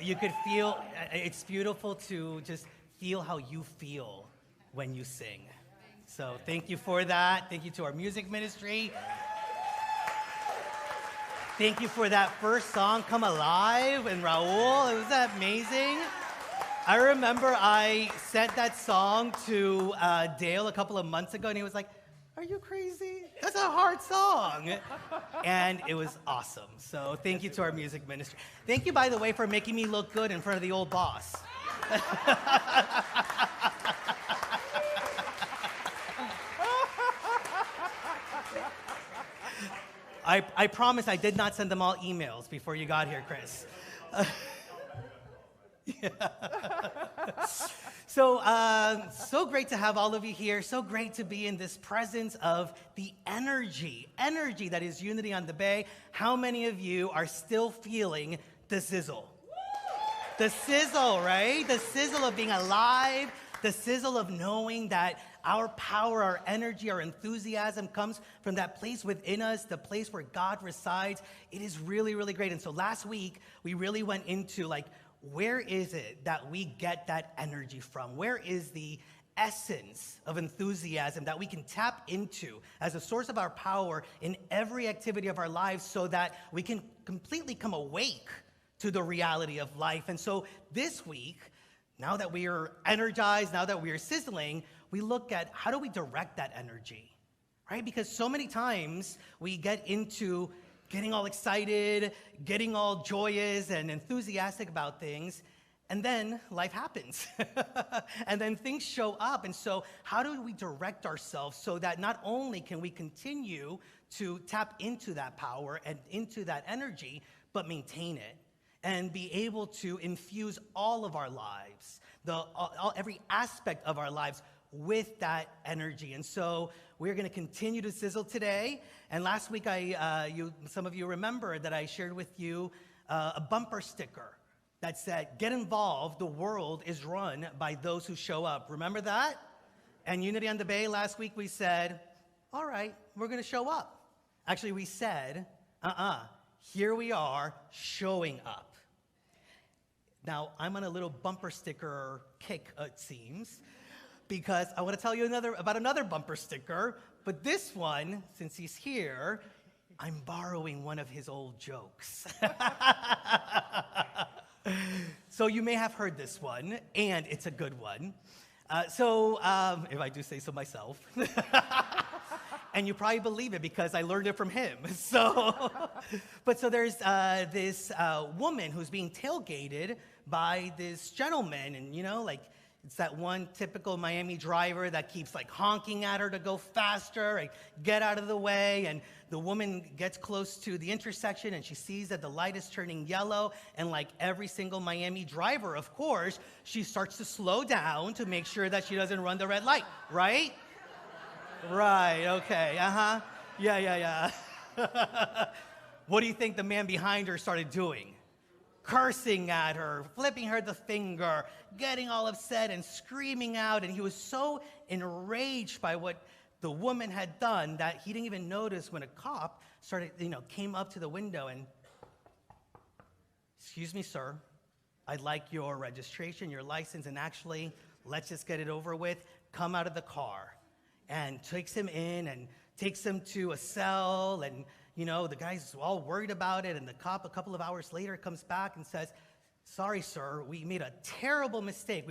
You could feel, it's beautiful to just feel how you feel when you sing. So thank you for that. Thank you to our music ministry. Thank you for that first song, Come Alive, and Raul. It was amazing. I remember I sent that song to Dale a couple of months ago, and he was like, "Are you crazy? That's a hard song." And it was awesome. So thank you to our music ministry. Thank you, by the way, for making me look good in front of the old boss. I promise I did not send them all emails before you got here, Chris. Yeah. So great to have all of you here. So great to be in this presence of the energy that is Unity on the Bay. How many of you are still feeling the sizzle? The sizzle, right? The sizzle of being alive, the sizzle of knowing that our power, our energy, our enthusiasm comes from that place within us, the place where God resides. It is really, really great. And so last week, we really went into where is it that we get that energy from? Where is the essence of enthusiasm that we can tap into as a source of our power in every activity of our lives so that we can completely come awake to the reality of life? And so this week, now that we are energized, now that we are sizzling, we look at how do we direct that energy, right? Because so many times we get into getting all excited, getting all joyous and enthusiastic about things, and then life happens. And then things show up. And so how do we direct ourselves so that not only can we continue to tap into that power and into that energy, but maintain it and be able to infuse all of our lives, every aspect of our lives with that energy. And so we're going to continue to sizzle today. And last week, some of you remember that I shared with you a bumper sticker that said, "Get involved, the world is run by those who show up." Remember that? And Unity on the Bay, last week we said, all right, we're going to show up. Actually, we said, here we are showing up. Now, I'm on a little bumper sticker kick, it seems, because I want to tell you about another bumper sticker, but this one, since he's here, I'm borrowing one of his old jokes. So you may have heard this one, and it's a good one. If I do say so myself. And you probably believe it because I learned it from him. So there's this woman who's being tailgated by this gentleman, and it's that one typical Miami driver that keeps honking at her to go faster, get out of the way. And the woman gets close to the intersection and she sees that the light is turning yellow. And like every single Miami driver, of course, she starts to slow down to make sure that she doesn't run the red light, right? Right, okay, yeah. What do you think the man behind her started doing? Cursing at her, flipping her the finger, getting all upset and screaming out. And he was so enraged by what the woman had done that he didn't even notice when a cop came up to the window and, "Excuse me, sir, I'd like your registration, your license, and actually, let's just get it over with. Come out of the car." And takes him in and takes him to a cell, and the guy's all worried about it, and the cop a couple of hours later comes back and says, "Sorry, sir, we made a terrible mistake.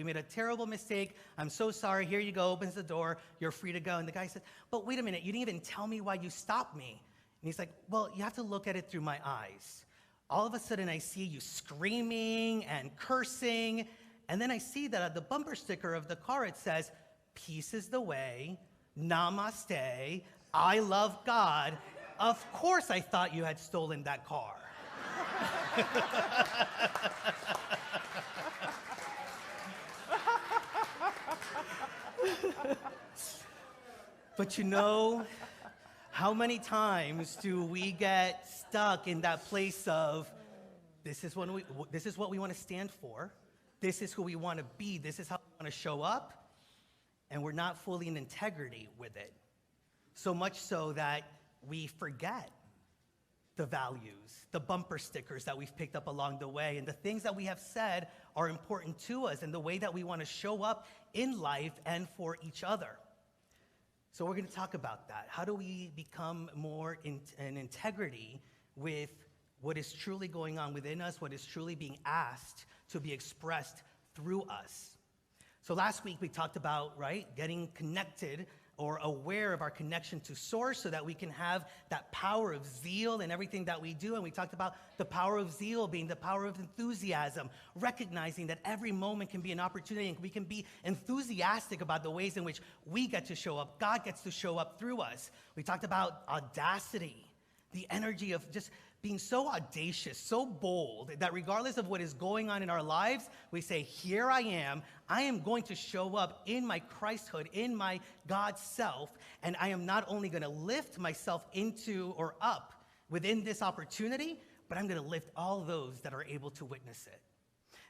I'm so sorry. Here you go," opens the door, "You're free to go." And the guy said, "But wait a minute, you didn't even tell me why you stopped me." And he's like, "Well, you have to look at it through my eyes. All of a sudden I see you screaming and cursing, and then I see that at the bumper sticker of the car it says, 'Peace is the way, namaste, I love God.' Of course I thought you had stolen that car." But how many times do we get stuck in that place of, this is what we want to stand for, this is who we want to be, this is how we want to show up, and we're not fully in integrity with it. So much so that we forget the values, the bumper stickers that we've picked up along the way, and the things that we have said are important to us, and the way that we want to show up in life and for each other. So we're going to talk about that. How do we become more in integrity with what is truly going on within us, what is truly being asked to be expressed through us? So last week we talked about, right, getting connected or aware of our connection to Source so that we can have that power of zeal in everything that we do. And we talked about the power of zeal being the power of enthusiasm, recognizing that every moment can be an opportunity and we can be enthusiastic about the ways in which we get to show up. God gets to show up through us. We talked about audacity, the energy of just being so audacious, so bold, that regardless of what is going on in our lives, we say, here I am going to show up in my Christhood, in my God self, and I am not only gonna lift myself into or up within this opportunity, but I'm gonna lift all those that are able to witness it.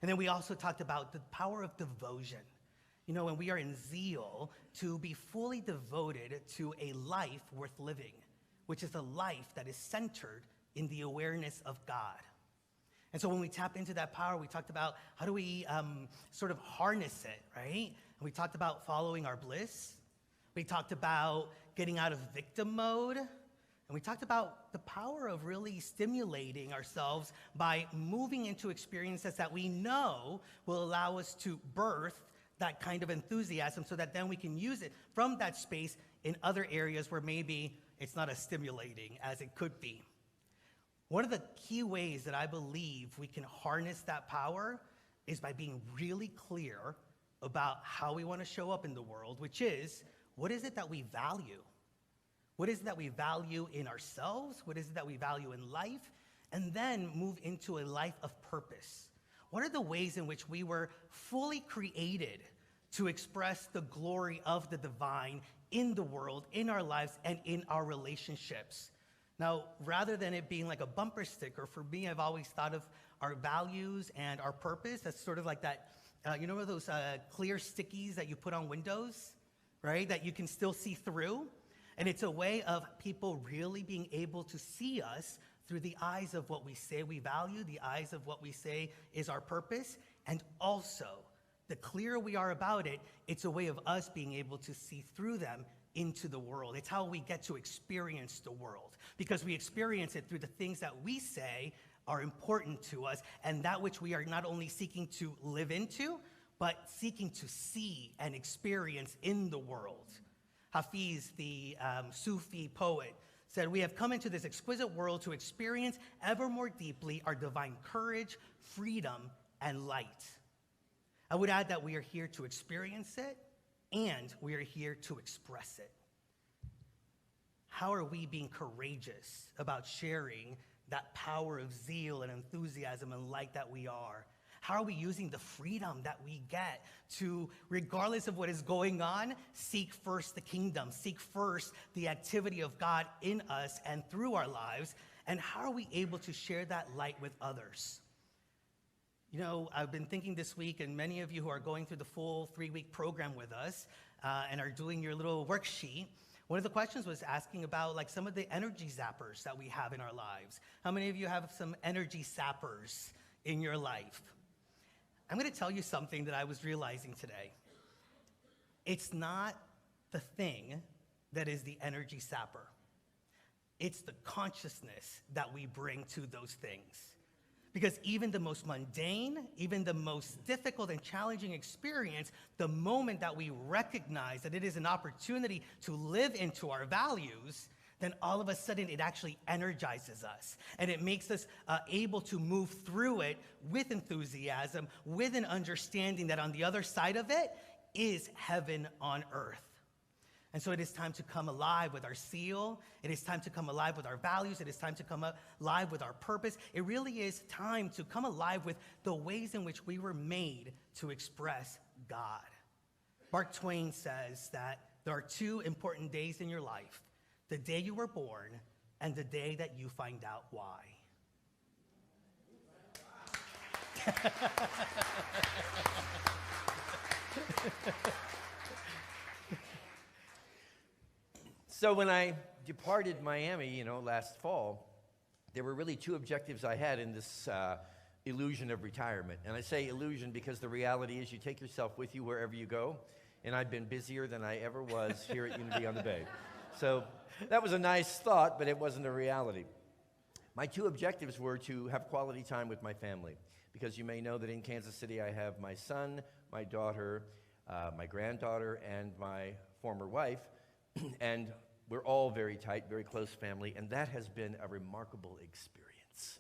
And then we also talked about the power of devotion. You know, when we are in zeal, to be fully devoted to a life worth living, which is a life that is centered in the awareness of God. And so when we tap into that power, we talked about how do we sort of harness it, right? And we talked about following our bliss. We talked about getting out of victim mode. And we talked about the power of really stimulating ourselves by moving into experiences that we know will allow us to birth that kind of enthusiasm so that then we can use it from that space in other areas where maybe it's not as stimulating as it could be. One of the key ways that I believe we can harness that power is by being really clear about how we want to show up in the world, which is, what is it that we value? What is it that we value in ourselves? What is it that we value in life? And then move into a life of purpose. What are the ways in which we were fully created to express the glory of the divine in the world, in our lives, and in our relationships? Now, rather than it being like a bumper sticker, for me, I've always thought of our values and our purpose as sort of like that, you know those clear stickies that you put on windows, right? That you can still see through. And it's a way of people really being able to see us through the eyes of what we say we value, the eyes of what we say is our purpose. And also, the clearer we are about it, it's a way of us being able to see through them into the world. It's how we get to experience the world, because we experience it through the things that we say are important to us, and that which we are not only seeking to live into, but seeking to see and experience in the world. Hafiz, the Sufi poet, said, "We have come into this exquisite world to experience ever more deeply our divine courage, freedom, and light." I would add that we are here to experience it, and we are here to express it. How are we being courageous about sharing that power of zeal and enthusiasm and light that we are? How are we using the freedom that we get to, regardless of what is going on, seek first the kingdom, seek first the activity of God in us and through our lives? And how are we able to share that light with others? You know, I've been thinking this week, and many of you who are going through the full 3-week program with us and are doing your little worksheet, one of the questions was asking about like some of the energy zappers that we have in our lives. How many of you have some energy zappers in your life? I'm going to tell you something that I was realizing today. It's not the thing that is the energy zapper. It's the consciousness that we bring to those things. Because even the most mundane, even the most difficult and challenging experience, the moment that we recognize that it is an opportunity to live into our values, then all of a sudden it actually energizes us. And it makes us able to move through it with enthusiasm, with an understanding that on the other side of it is heaven on earth. And so it is time to come alive with our zeal. It is time to come alive with our values. It is time to come alive with our purpose. It really is time to come alive with the ways in which we were made to express God. Mark Twain says that there are 2 important days in your life: the day you were born and the day that you find out why. So when I departed Miami, last fall, there were really two objectives I had in this illusion of retirement. And I say illusion because the reality is you take yourself with you wherever you go. And I've been busier than I ever was here at Unity on the Bay. So that was a nice thought, but it wasn't a reality. My two objectives were to have quality time with my family, because you may know that in Kansas City I have my son, my daughter, my granddaughter, and my former wife, and we're all very tight, very close family, and that has been a remarkable experience.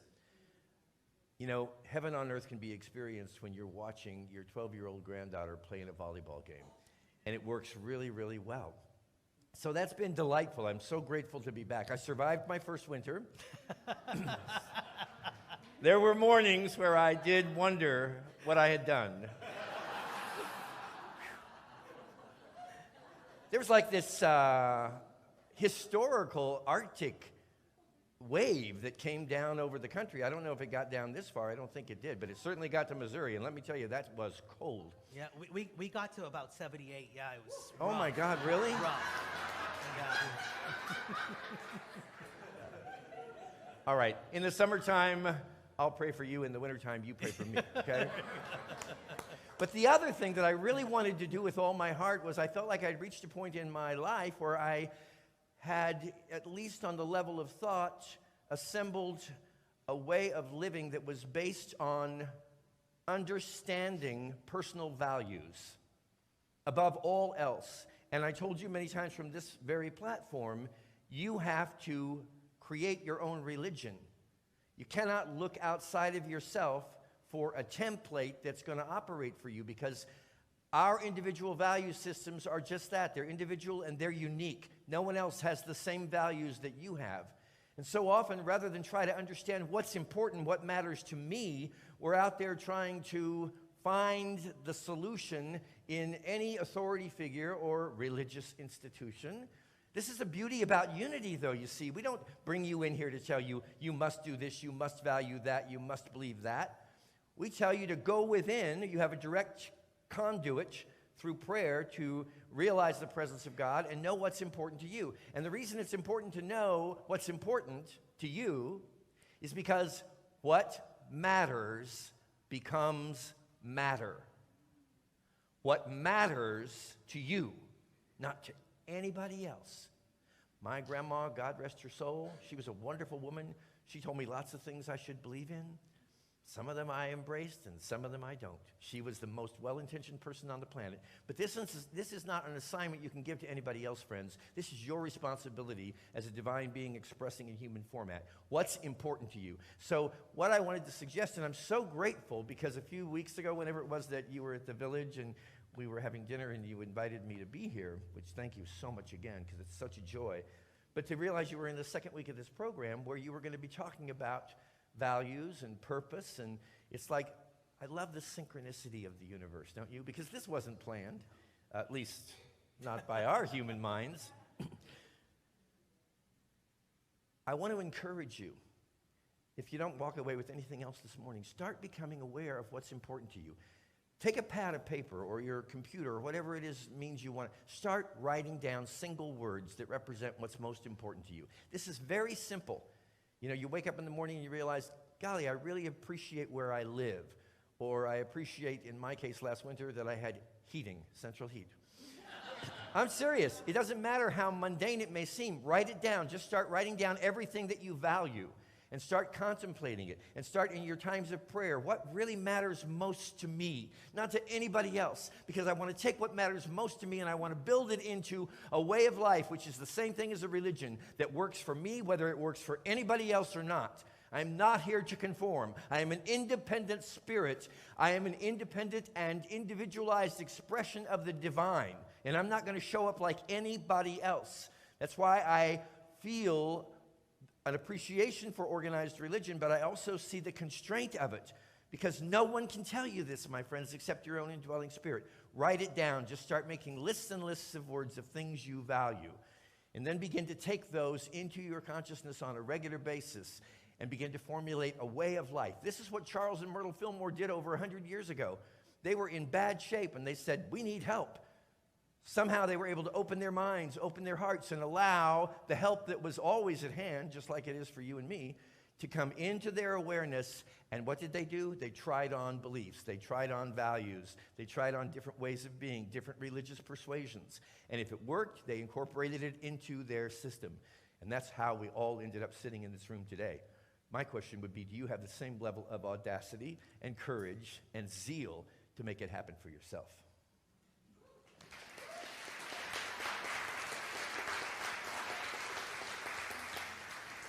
You know, heaven on earth can be experienced when you're watching your 12-year-old granddaughter play in a volleyball game, and it works really, really well. So that's been delightful. I'm so grateful to be back. I survived my first winter. There were mornings where I did wonder what I had done. There was like this historical Arctic wave that came down over the country. I don't know if it got down this far. I don't think it did, but it certainly got to Missouri, and let me tell you, that was cold. Yeah, we got to about 78. Yeah, it was rough. Oh my God, really? Rough. Yeah. All right, in the summertime, I'll pray for you. In the wintertime, you pray for me, okay? But the other thing that I really wanted to do with all my heart was I felt like I'd reached a point in my life where I had, at least on the level of thought, assembled a way of living that was based on understanding personal values above all else. And I told you many times from this very platform, you have to create your own religion. You cannot look outside of yourself for a template that's going to operate for you, because our individual value systems are just that. They're individual and they're unique. No one else has the same values that you have. And so often, rather than try to understand what's important, what matters to me, we're out there trying to find the solution in any authority figure or religious institution. This is the beauty about unity, though, you see. We don't bring you in here to tell you, you must do this, you must value that, you must believe that. We tell you to go within. You have a direct conduit through prayer to realize the presence of God and know what's important to you. And the reason it's important to know what's important to you is because what matters becomes matter. What matters to you, not to anybody else. My grandma, God rest her soul, she was a wonderful woman. She told me lots of things I should believe in. Some of them I embraced, and some of them I don't. She was the most well-intentioned person on the planet. But this is not an assignment you can give to anybody else, friends. This is your responsibility as a divine being expressing in human format. What's important to you? So what I wanted to suggest, and I'm so grateful, because a few weeks ago, whenever it was that you were at the village and we were having dinner and you invited me to be here, which thank you so much again, because it's such a joy. But to realize you were in the second week of this program where you were going to be talking about values and purpose, and it's like, I love the synchronicity of the universe, don't you? Because this wasn't planned, at least not by our human minds. I want to encourage you, if you don't walk away with anything else this morning, start becoming aware of what's important to you. Take a pad of paper or your computer or whatever it is means you want. Start writing down single words that represent what's most important to you. This is very simple. You know, you wake up in the morning and you realize, golly, I really appreciate where I live. Or I appreciate, in my case last winter, that I had heating, central heat. I'm serious. It doesn't matter how mundane it may seem. Write it down. Just start writing down everything that you value. And start contemplating it. And start in your times of prayer. What really matters most to me? Not to anybody else. Because I want to take what matters most to me and I want to build it into a way of life, which is the same thing as a religion, that works for me, whether it works for anybody else or not. I'm not here to conform. I am an independent spirit. I am an independent and individualized expression of the divine. And I'm not going to show up like anybody else. That's why I feel an appreciation for organized religion, but I also see the constraint of it, because no one can tell you this, my friends, except your own indwelling spirit. Write it down. Just start making lists and lists of words of things you value, and then begin to take those into your consciousness on a regular basis and begin to formulate a way of life. This is what Charles and Myrtle Fillmore did over 100 years ago. They were in bad shape, and they said, we need help. Somehow they were able to open their minds, open their hearts, and allow the help that was always at hand, just like it is for you and me, to come into their awareness. And what did they do? They tried on beliefs. They tried on values. They tried on different ways of being, different religious persuasions. And if it worked, they incorporated it into their system. And that's how we all ended up sitting in this room today. My question would be, do you have the same level of audacity and courage and zeal to make it happen for yourself?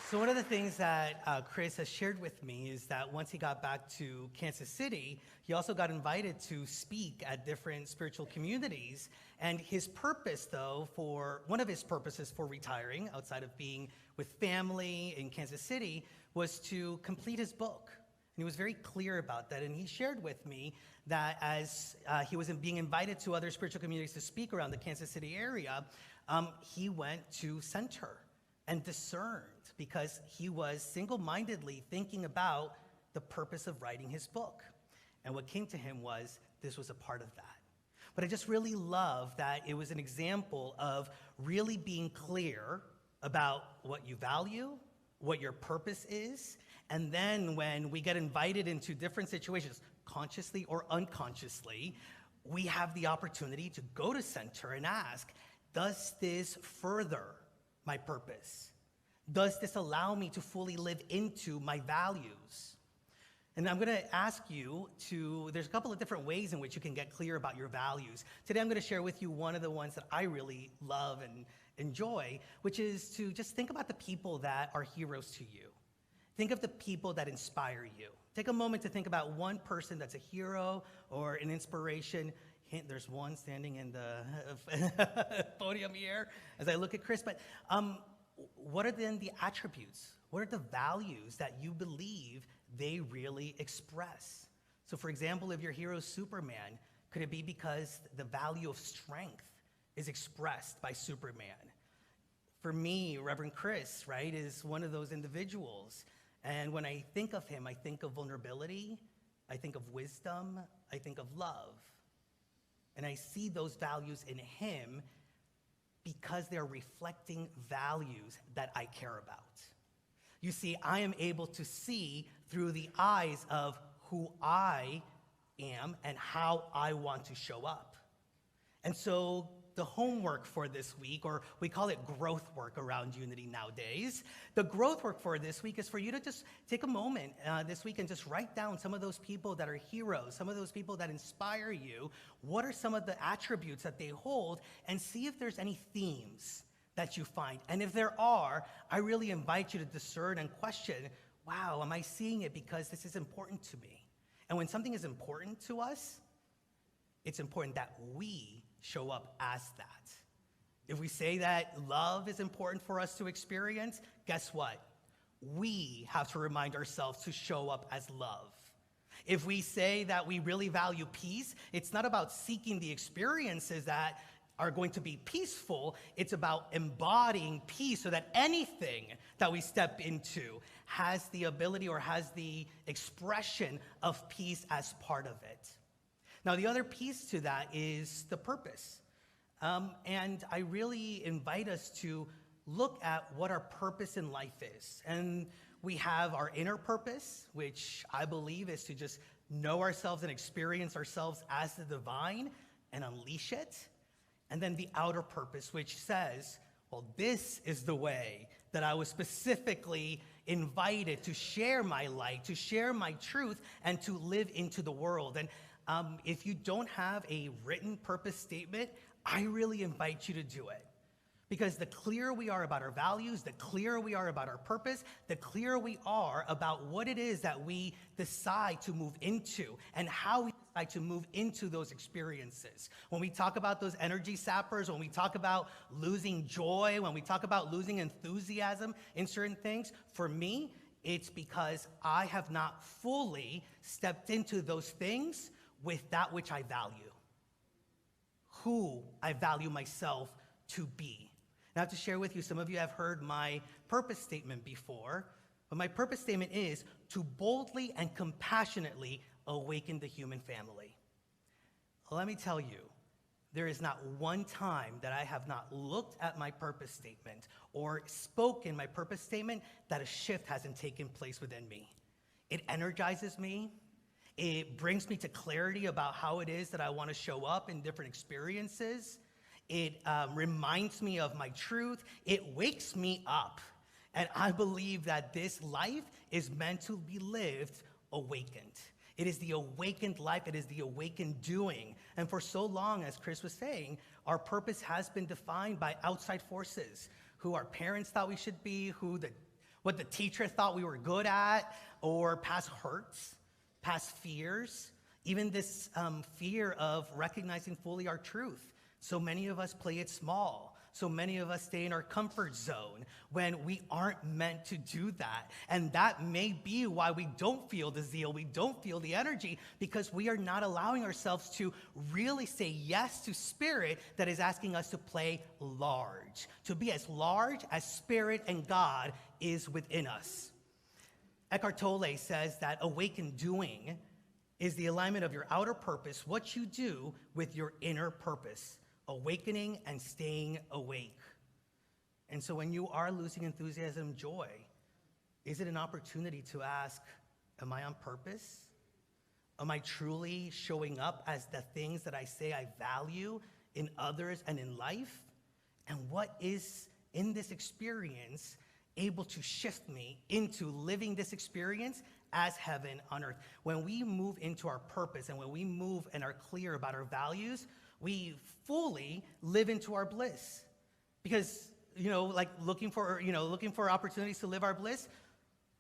So one of the things that Chris has shared with me is that once he got back to Kansas City, he also got invited to speak at different spiritual communities. And his purpose, though, one of his purposes for retiring, outside of being with family in Kansas City, was to complete his book. And he was very clear about that. And he shared with me that as he was being invited to other spiritual communities to speak around the Kansas City area, he went to center and discerned, because he was single-mindedly thinking about the purpose of writing his book. And what came to him was this was a part of that. But I just really love that it was an example of really being clear about what you value, what your purpose is, and then when we get invited into different situations, consciously or unconsciously, we have the opportunity to go to center and ask, does this further my purpose? Does this allow me to fully live into my values? And I'm going to ask you there's a couple of different ways in which you can get clear about your values. Today I'm going to share with you one of the ones that I really love and enjoy, which is to just think about the people that are heroes to you. Think of the people that inspire you. Take a moment to think about one person that's a hero or an inspiration. Hint, there's one standing in the podium here as I look at Chris. But what are then the attributes? What are the values that you believe they really express? So for example, if your hero is Superman, could it be because the value of strength is expressed by Superman? For me, Reverend Chris, right, is one of those individuals. And when I think of him, I think of vulnerability, I think of wisdom, I think of love. And I see those values in him because they're reflecting values that I care about. You see, I am able to see through the eyes of who I am and how I want to show up. And so the homework for this week, or we call it growth work around Unity nowadays, the growth work for this week is for you to just take a moment this week and just write down some of those people that are heroes, some of those people that inspire you. What are some of the attributes that they hold, and see if there's any themes that you find. And if there are, I really invite you to discern and question, wow, am I seeing it because this is important to me? And when something is important to us, it's important that we show up as that. If we say that love is important for us to experience, guess what? We have to remind ourselves to show up as love. If we say that we really value peace, it's not about seeking the experiences that are going to be peaceful. It's about embodying peace so that anything that we step into has the ability or has the expression of peace as part of it. Now, the other piece to that is the purpose. And I really invite us to look at what our purpose in life is. And we have our inner purpose, which I believe is to just know ourselves and experience ourselves as the divine and unleash it. And then the outer purpose, which says, well, this is the way that I was specifically invited to share my light, to share my truth, and to live into the world. And if you don't have a written purpose statement, I really invite you to do it. Because the clearer we are about our values, the clearer we are about our purpose, the clearer we are about what it is that we decide to move into and how we decide to move into those experiences. When we talk about those energy sappers, when we talk about losing joy, when we talk about losing enthusiasm in certain things, for me, it's because I have not fully stepped into those things with that which I value, who I value myself to be. And I have to share with you, some of you have heard my purpose statement before, but my purpose statement is to boldly and compassionately awaken the human family. Let me tell you, there is not one time that I have not looked at my purpose statement or spoken my purpose statement that a shift hasn't taken place within me. It energizes me. It brings me to clarity about how it is that I want to show up in different experiences. It reminds me of my truth. It wakes me up. And I believe that this life is meant to be lived awakened. It is the awakened life. It is the awakened doing. And for so long, as Chris was saying, our purpose has been defined by outside forces, who our parents thought we should be, what the teacher thought we were good at, or past hurts, past fears, even this fear of recognizing fully our truth. So many of us play it small. So many of us stay in our comfort zone when we aren't meant to do that. And that may be why we don't feel the zeal, we don't feel the energy, because we are not allowing ourselves to really say yes to spirit that is asking us to play large, to be as large as spirit and God is within us. Eckhart Tolle says that awakened doing is the alignment of your outer purpose, what you do, with your inner purpose. Awakening and staying awake. And so when you are losing enthusiasm, joy, is it an opportunity to ask, am I on purpose? Am I truly showing up as the things that I say I value in others and in life? And what is in this experience able to shift me into living this experience as heaven on earth? When we move into our purpose and when we move and are clear about our values, we fully live into our bliss. Because, like looking for opportunities to live our bliss,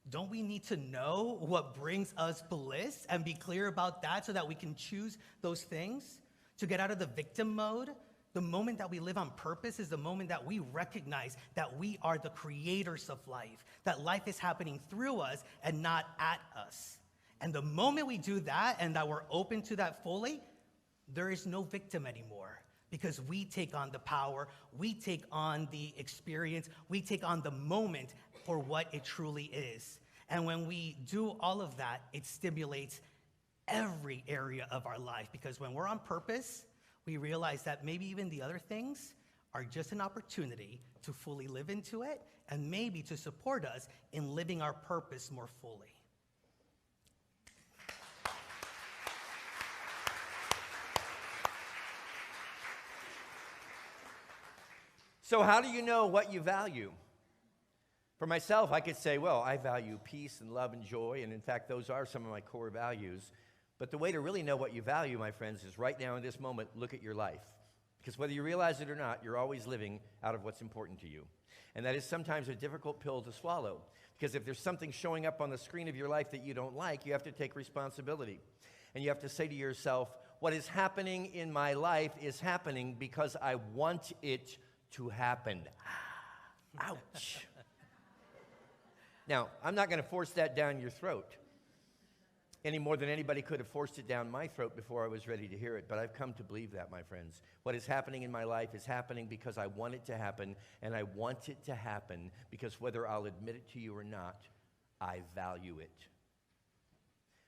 don't we need to know what brings us bliss and be clear about that so that we can choose those things? To get out of the victim mode, the moment that we live on purpose is the moment that we recognize that we are the creators of life, that life is happening through us and not at us. And the moment we do that and that we're open to that fully, there is no victim anymore, because we take on the power, we take on the experience, we take on the moment for what it truly is. And when we do all of that, it stimulates every area of our life, because when we're on purpose, we realize that maybe even the other things are just an opportunity to fully live into it and maybe to support us in living our purpose more fully. So how do you know what you value? For myself, I could say, well, I value peace and love and joy, and in fact, those are some of my core values. But the way to really know what you value, my friends, is right now in this moment, look at your life. Because whether you realize it or not, you're always living out of what's important to you. And that is sometimes a difficult pill to swallow. Because if there's something showing up on the screen of your life that you don't like, you have to take responsibility. And you have to say to yourself, what is happening in my life is happening because I want it to happen. Ouch. Now, I'm not going to force that down your throat any more than anybody could have forced it down my throat before I was ready to hear it, but I've come to believe that, my friends. What is happening in my life is happening because I want it to happen, and I want it to happen because whether I'll admit it to you or not, I value it.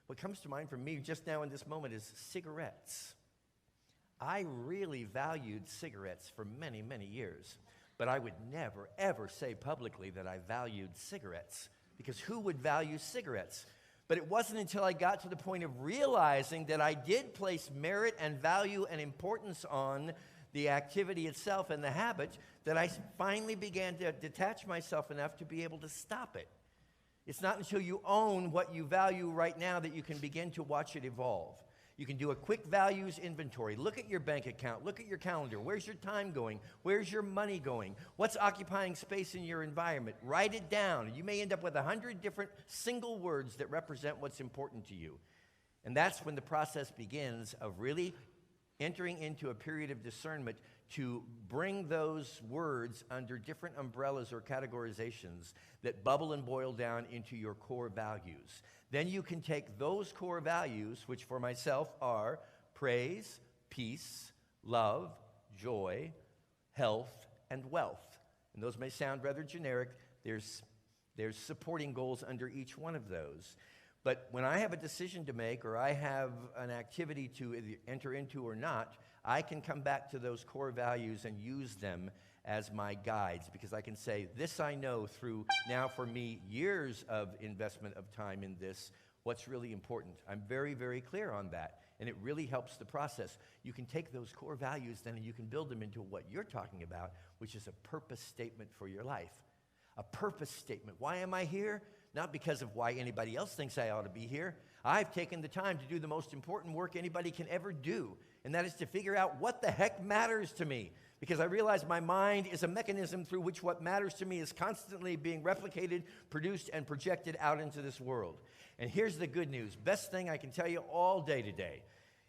What comes to mind for me just now in this moment is cigarettes. I really valued cigarettes for many, many years, but I would never, ever say publicly that I valued cigarettes, because who would value cigarettes? But it wasn't until I got to the point of realizing that I did place merit and value and importance on the activity itself and the habit that I finally began to detach myself enough to be able to stop it. It's not until you own what you value right now that you can begin to watch it evolve. You can do a quick values inventory. Look at your bank account. Look at your calendar. Where's your time going? Where's your money going? What's occupying space in your environment? Write it down. You may end up with 100 different single words that represent what's important to you. And that's when the process begins of really entering into a period of discernment to bring those words under different umbrellas or categorizations that bubble and boil down into your core values. Then you can take those core values, which for myself are praise, peace, love, joy, health, and wealth. And those may sound rather generic. There's supporting goals under each one of those. But when I have a decision to make or I have an activity to either enter into or not, I can come back to those core values and use them as my guides, because I can say, this I know through now for me years of investment of time in this, what's really important. I'm very, very clear on that, and it really helps the process. You can take those core values then and you can build them into what you're talking about, which is a purpose statement for your life. A purpose statement. Why am I here? Not because of why anybody else thinks I ought to be here. I've taken the time to do the most important work anybody can ever do, and that is to figure out what the heck matters to me. Because I realize my mind is a mechanism through which what matters to me is constantly being replicated, produced, and projected out into this world. And here's the good news. Best thing I can tell you all day today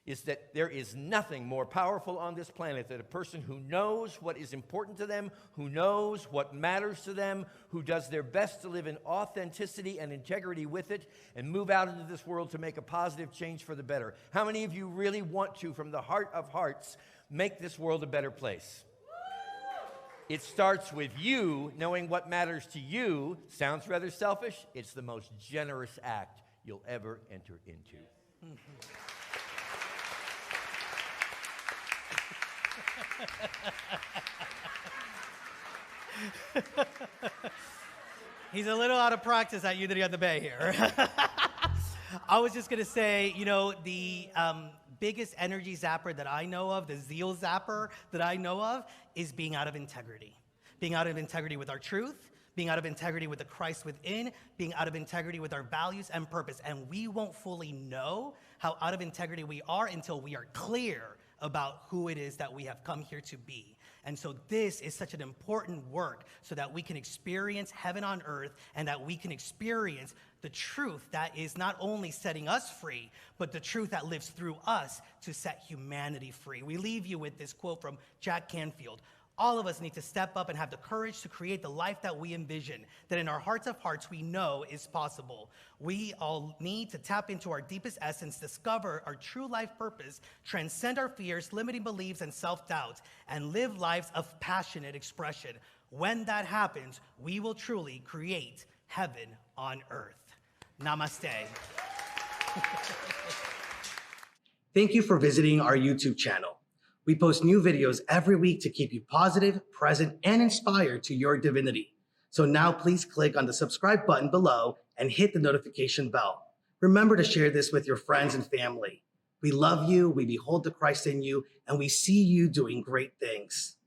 is that there is nothing more powerful on this planet than a person who knows what is important to them, who knows what matters to them, who does their best to live in authenticity and integrity with it, and move out into this world to make a positive change for the better. How many of you really want to, from the heart of hearts, make this world a better place? It starts with you knowing what matters to you. Sounds rather selfish. It's the most generous act you'll ever enter into. He's a little out of practice at Unity on the Bay here. I was just going to say, you know, the biggest energy zapper that I know of, the zeal zapper that I know of, is being out of integrity. Being out of integrity with our truth, being out of integrity with the Christ within, being out of integrity with our values and purpose. And we won't fully know how out of integrity we are until we are clear about who it is that we have come here to be. And so this is such an important work so that we can experience heaven on earth and that we can experience the truth that is not only setting us free, but the truth that lives through us to set humanity free. We leave you with this quote from Jack Canfield. All of us need to step up and have the courage to create the life that we envision, that in our hearts of hearts we know is possible. We all need to tap into our deepest essence, discover our true life purpose, transcend our fears, limiting beliefs, and self-doubt, and live lives of passionate expression. When that happens, we will truly create heaven on earth. Namaste. Thank you for visiting our YouTube channel. We post new videos every week to keep you positive, present, and inspired to your divinity. So now please click on the subscribe button below and hit the notification bell. Remember to share this with your friends and family. We love you, we behold the Christ in you, and we see you doing great things.